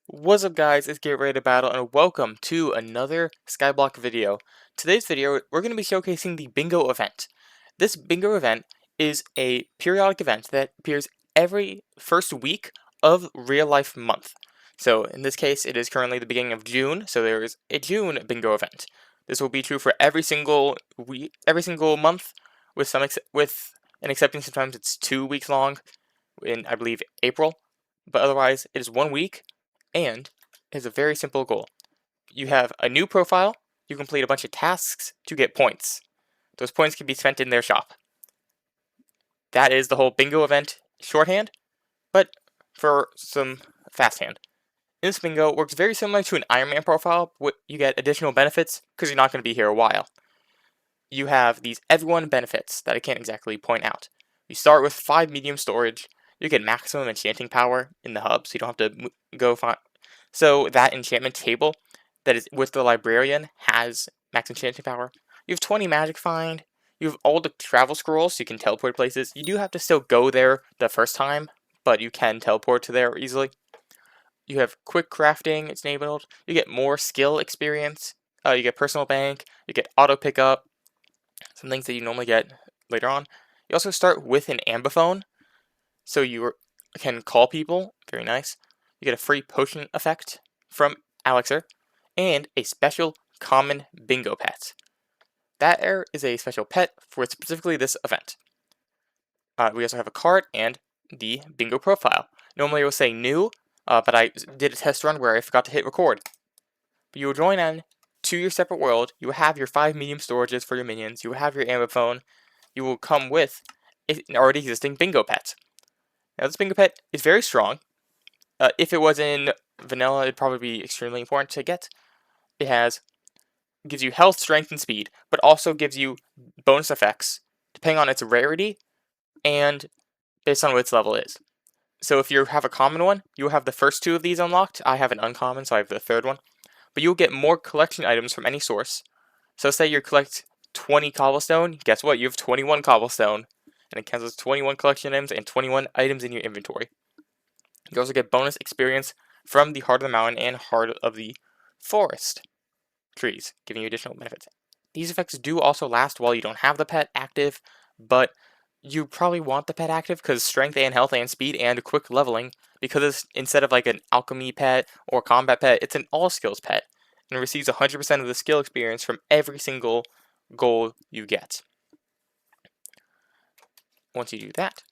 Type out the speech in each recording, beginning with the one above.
What's up guys, it's Get Ready to Battle and welcome to another Skyblock video. Today's video, we're going to be showcasing the bingo event. This bingo event is a periodic event that appears every first week of real life month. So in this case, it is currently the beginning of June, so there is a June bingo event. This will be true for every single week, every single month, with an exception. Sometimes it's 2 weeks long in, I believe, April, but otherwise it is 1 week. And it is a very simple goal. You have a new profile, you complete a bunch of tasks to get points. Those points can be spent in their shop. That is the whole bingo event shorthand, but for some fast hand. In this bingo, it works very similar to an Iron Man profile, but you get additional benefits because you're not going to be here a while. You have these everyone benefits that I can't exactly point out. You start with 5 medium storage. You get maximum enchanting power in the hub, so you don't have to go find. So that enchantment table that is with the librarian has max enchanting power. You have 20 magic find. You have all the travel scrolls, so you can teleport places. You do have to still go there the first time, but you can teleport to there easily. You have quick crafting, it's enabled. You get more skill experience. You get personal bank. You get auto pickup. Some things that you normally get later on. You also start with an ambiphone, so you can call people. Very nice. You get a free potion effect from Elixir, and a special common bingo pet. That is a special pet for specifically this event. We also have a card and the bingo profile. Normally it will say new, but I did a test run where I forgot to hit record. But you will join on to your separate world. You will have your 5 medium storages for your minions. You will have your ambiphone. You will come with an already existing bingo pet. Now this bingo pet is very strong. If it was in vanilla, it'd probably be extremely important to get. It gives you health, strength, and speed, but also gives you bonus effects depending on its rarity and based on what its level is. So if you have a common one, you'll have the first 2 of these unlocked. I have an uncommon, so I have the 3rd one. But you'll get more collection items from any source. So say you collect 20 cobblestone, guess what? You have 21 cobblestone. And it counts as 21 collection items and 21 items in your inventory. You also get bonus experience from the Heart of the Mountain and Heart of the Forest trees, giving you additional benefits. These effects do also last while you don't have the pet active, but you probably want the pet active because strength and health and speed and quick leveling, because it's, instead of like an alchemy pet or combat pet, it's an all skills pet, and it receives 100% of the skill experience from every single goal you get. Once you do that,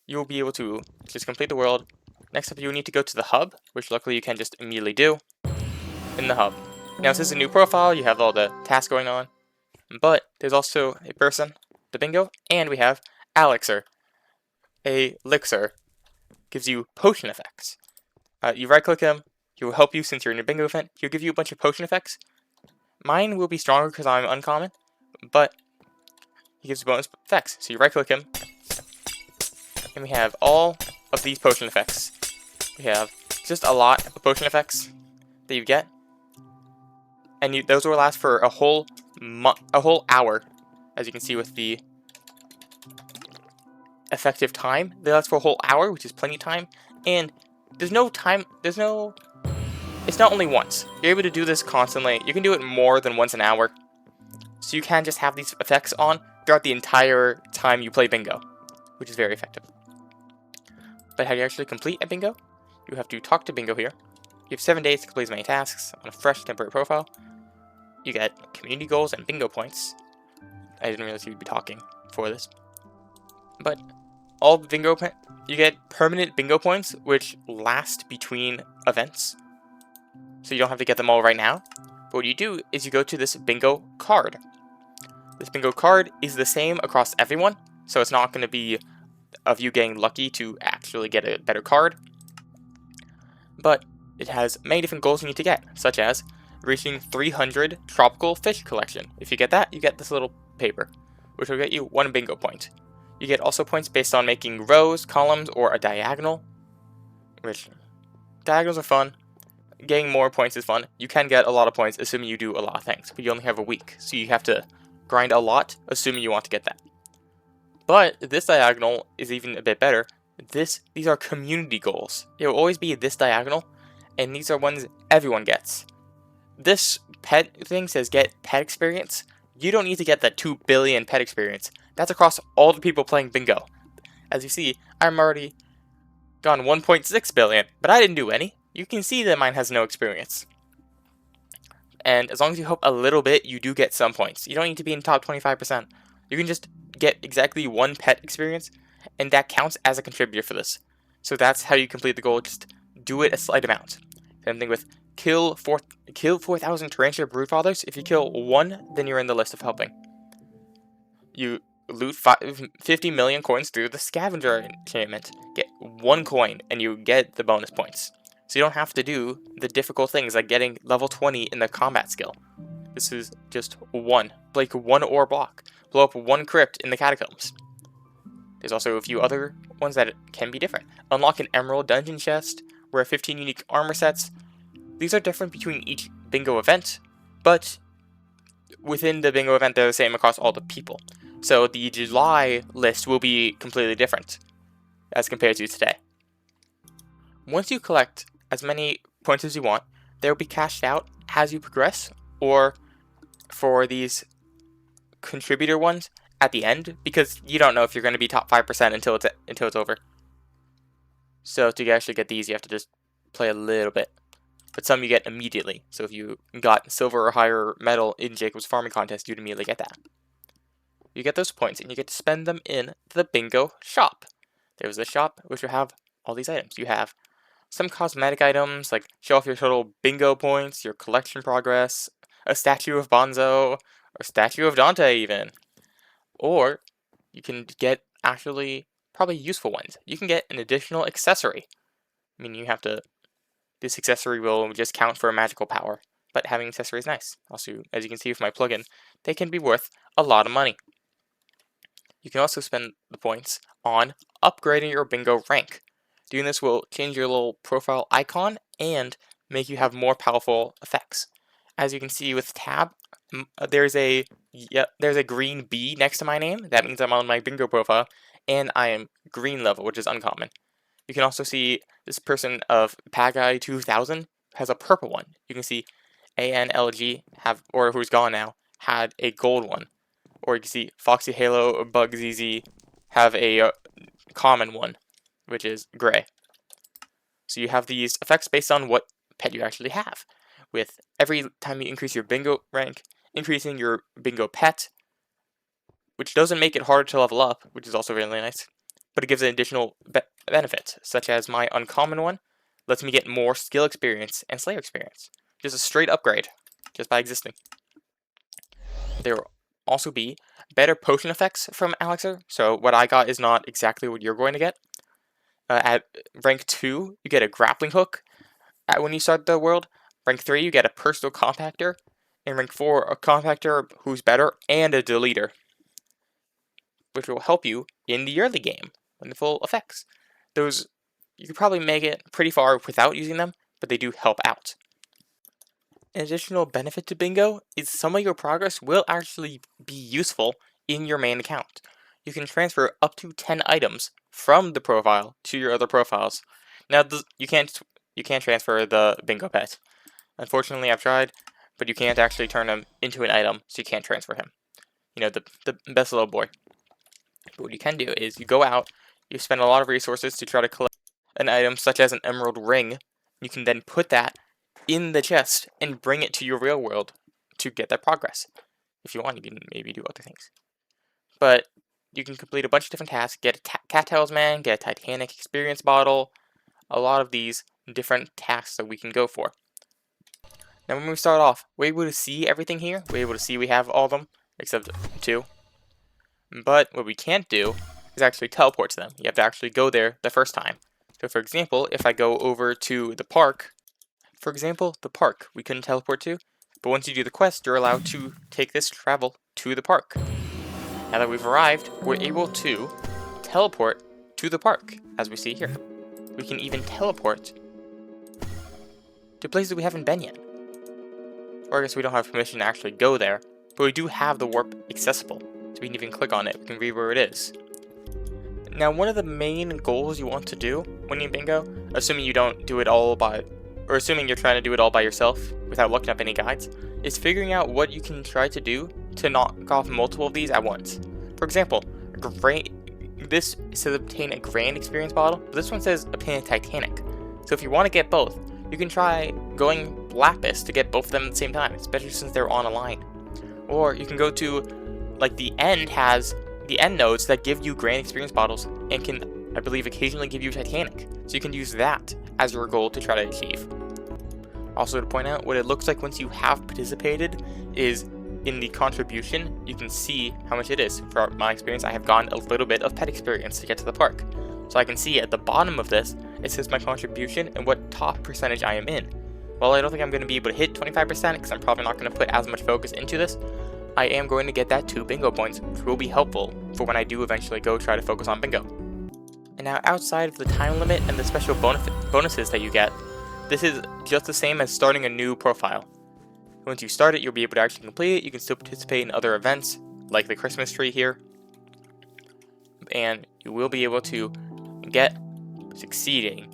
you will be able to just complete the world. Next up, you will need to go to the hub, which luckily you can just immediately do in the hub. Now, since it's a new profile, you have all the tasks going on, but there's also a person, the bingo, and we have Elixir. Elixir gives you potion effects. You right-click him, he will help you since you're in a bingo event. He'll give you a bunch of potion effects. Mine will be stronger because I'm uncommon, but he gives you bonus effects. So you right-click him, and we have all of these potion effects. We have just a lot of potion effects that you get, and those will last for a whole hour, as you can see with the effective time. They last for a whole hour, which is plenty of time, and there's no time. It's not only once. You're able to do this constantly. You can do it more than once an hour, so you can just have these effects on throughout the entire time you play bingo, which is very effective. But how do you actually complete a bingo? You have to talk to bingo here. You have 7 days to complete as many tasks on a fresh temporary profile. You get community goals and bingo points. I didn't realize you'd be talking for this. But all bingo you get permanent bingo points, which last between events. So you don't have to get them all right now. But what you do is you go to this bingo card. This bingo card is the same across everyone, so it's not going to be of you getting lucky to actually get a better card. But it has many different goals you need to get, such as reaching 300 tropical fish collection. If you get that, you get this little paper, which will get you 1 bingo point. You get also points based on making rows, columns, or a diagonal, which diagonals are fun. Getting more points is fun. You can get a lot of points assuming you do a lot of things, but you only have a week, so you have to grind a lot assuming you want to get that. But this diagonal is even a bit better. These are community goals. It will always be this diagonal, and these are ones everyone gets. This pet thing says get pet experience. You don't need to get the 2 billion pet experience. That's across all the people playing bingo. As you see, I'm already gone 1.6 billion, but I didn't do any. You can see that mine has no experience. And as long as you hope a little bit, you do get some points. You don't need to be in top 25%. You can just get exactly 1 pet experience, and that counts as a contributor for this. So that's how you complete the goal, just do it a slight amount. Same thing with kill 4,000 tarantula broodfathers. If you kill 1, then you're in the list of helping. You loot 50 million coins through the scavenger enchantment. Get 1 coin, and you get the bonus points. So you don't have to do the difficult things like getting level 20 in the combat skill. This is just 1. Break 1 ore block. Blow up 1 crypt in the catacombs. There's also a few other ones that can be different. Unlock an emerald dungeon chest. Wear 15 unique armor sets. These are different between each bingo event, but within the bingo event they're the same across all the people. So the July list will be completely different as compared to today. Once you collect as many points as you want, they will be cashed out as you progress, or for these contributor ones at the end, because you don't know if you're going to be top 5% until it's over. So to actually get these, you have to just play a little bit. But some you get immediately. So if you got silver or higher medal in Jacob's farming contest, you'd immediately get that. You get those points, and you get to spend them in the bingo shop. There's a shop which will have all these items. You have some cosmetic items, like show off your total bingo points, your collection progress, a statue of Bonzo, or a statue of Dante even. Or you can get actually probably useful ones. You can get an additional accessory. I mean, this accessory will just count for a magical power, but having accessory is nice. Also, as you can see with my plugin, they can be worth a lot of money. You can also spend the points on upgrading your bingo rank. Doing this will change your little profile icon and make you have more powerful effects. As you can see with tab, there's a green B next to my name. That means I'm on my bingo profile, and I am green level, which is uncommon. You can also see this person of Pagai 2000 has a purple one. You can see ANLG or who's gone now, had a gold one. Or you can see Foxy Halo or Bug ZZ have a common one, which is gray. So you have these effects based on what pet you actually have. With every time you increase your bingo rank, increasing your bingo pet, which doesn't make it harder to level up, which is also really nice, but it gives an additional benefits, such as my uncommon one lets me get more skill experience and slayer experience. Just a straight upgrade, just by existing. There will also be better potion effects from Elixir, so what I got is not exactly what you're going to get. At rank 2, you get a grappling hook when you start the world. Rank 3, you get a personal compactor. In rank 4, a compactor who's better, and a deleter, which will help you in the early game. Wonderful effects. Those, you could probably make it pretty far without using them, but they do help out. An additional benefit to bingo is some of your progress will actually be useful in your main account. You can transfer up to 10 items from the profile to your other profiles. Now, you can't transfer the bingo pet. Unfortunately, I've tried, but you can't actually turn him into an item, so you can't transfer him. You know, the best little boy. But what you can do is you go out, you spend a lot of resources to try to collect an item such as an emerald ring. You can then put that in the chest and bring it to your real world to get that progress. If you want, you can maybe do other things. But you can complete a bunch of different tasks, get a cat talisman, get a Titanic experience bottle, a lot of these different tasks that we can go for. Now when we start off, we're able to see everything here. We're able to see we have all of them, except 2. But what we can't do is actually teleport to them. You have to actually go there the first time. So for example, if I go over to the park, we couldn't teleport to, but once you do the quest, you're allowed to take this travel to the park. Now that we've arrived, we're able to teleport to the park, as we see here. We can even teleport to places we haven't been yet. Or I guess we don't have permission to actually go there, but we do have the warp accessible, so we can even click on it, we can read where it is. Now one of the main goals you want to do when you bingo, assuming you don't do it all by or assuming you're trying to do it all by yourself without looking up any guides, is figuring out what you can try to do to knock off multiple of these at once. For example, this says obtain a grand experience bottle, but this one says obtain a Titanic. So if you want to get both, you can try going Lapis to get both of them at the same time, especially since they're on a line. Or you can go to, like, the end nodes that give you grand experience bottles and can, I believe, occasionally give you Titanic. So you can use that as your goal to try to achieve. Also, to point out, what it looks like once you have participated is in the contribution, you can see how much it is. For my experience, I have gotten a little bit of pet experience to get to the park. So I can see at the bottom of this, it says my contribution and what top percentage I am in. While I don't think I'm going to be able to hit 25% because I'm probably not going to put as much focus into this, I am going to get that 2 bingo points, which will be helpful for when I do eventually go try to focus on bingo. And now, outside of the time limit and the special bonuses that you get, this is just the same as starting a new profile. Once you start it, you'll be able to actually complete it. You can still participate in other events, like the Christmas tree here, and you will be able to get succeeding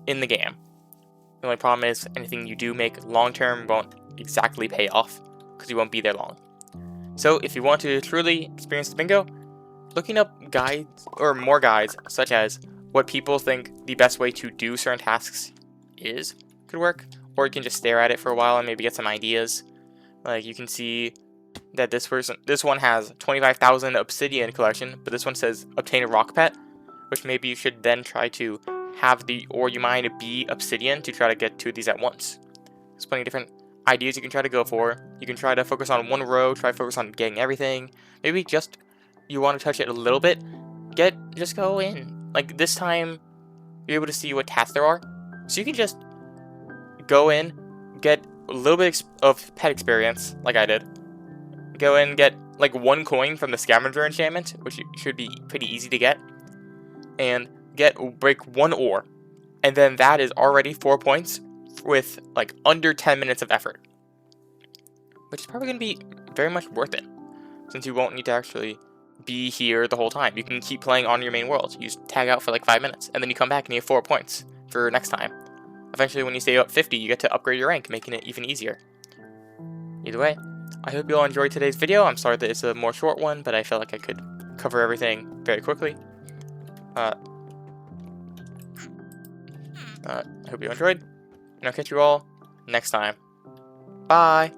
in the game. The only problem is anything you do make long-term won't exactly pay off, because you won't be there long. So if you want to truly experience the bingo, looking up guides, or more guides, such as what people think the best way to do certain tasks is, could work. Or you can just stare at it for a while and maybe get some ideas. Like, you can see that this one has 25,000 obsidian collection, but this one says obtain a rock pet, which maybe you should then try to have the ore you mine be obsidian to try to get 2 of these at once. There's plenty of different ideas you can try to go for. You can try to focus on one row, try to focus on getting everything. Maybe just you want to touch it a little bit, just go in. Like, this time, you're able to see what tasks there are. So you can just go in, get a little bit of pet experience, like I did. Go in, get like 1 coin from the scavenger enchantment, which should be pretty easy to get, and break 1 ore, and then that is already 4 points with like under 10 minutes of effort, which is probably going to be very much worth it, since you won't need to actually be here the whole time. You can keep playing on your main world. You just tag out for like 5 minutes, and then you come back and you have 4 points for next time. Eventually, when you stay up 50, you get to upgrade your rank, making it even easier. Either way, I hope you all enjoyed today's video. I'm sorry that it's a more short one, but I felt like I could cover everything very quickly. I hope you enjoyed, and I'll catch you all next time. Bye!